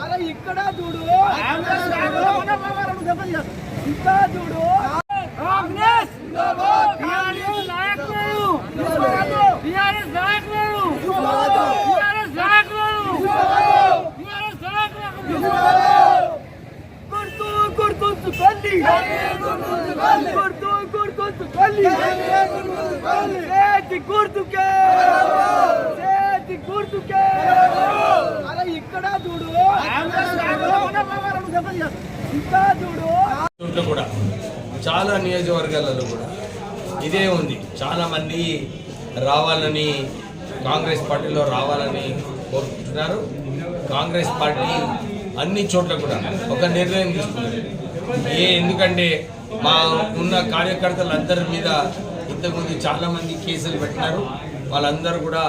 అరే ఇక్కడ చూడు ఇంకా చూడు కాంగ్రెస్ అరే ఇక్కడ చూడు ఇంకా చూడు కూడా చాలా నియోజకవర్గాలలో కూడా ఇదే ఉంది. చాలా మంది రావాలని కాంగ్రెస్ పార్టీలో రావాలని కోరుకుంటున్నారు. కాంగ్రెస్ పార్టీ అన్ని చోట్ల కూడా ఒక నిర్ణయం తీసుకుంటుంది. ఎందుకంటే మా ఉన్న కార్యకర్తలందరి మీద ఇంతకుముందు చాలామంది కేసులు పెట్టినారు. వాళ్ళందరూ కూడా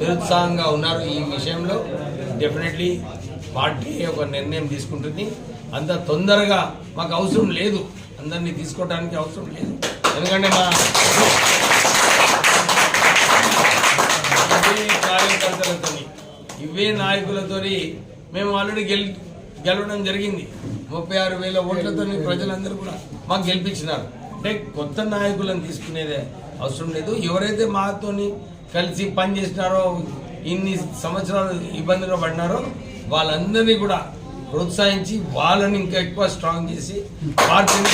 నిరుత్సాహంగా ఉన్నారు. ఈ విషయంలో డెఫినెట్లీ పార్టీ ఒక నిర్ణయం తీసుకుంటుంది. అంత తొందరగా మాకు అవసరం లేదు, అందరినీ తీసుకోవడానికి అవసరం లేదు. ఎందుకంటే మా ఇవే కార్యకర్తలతో ఇవే నాయకులతో మేము ఆల్రెడీ గెలవడం జరిగింది. 36,000 ఓట్లతో ప్రజలందరూ కూడా మాకు గెలిపించినారు. అంటే కొత్త నాయకులను తీసుకునేదే అవసరం లేదు. ఎవరైతే మాతోని కలిసి పనిచేసినారో, ఇన్ని సంవత్సరాలు ఇబ్బందులు పడినారో వాళ్ళందరినీ కూడా ప్రోత్సహించి వాళ్ళని ఇంకా ఎక్కువ స్ట్రాంగ్ చేసి పార్టీని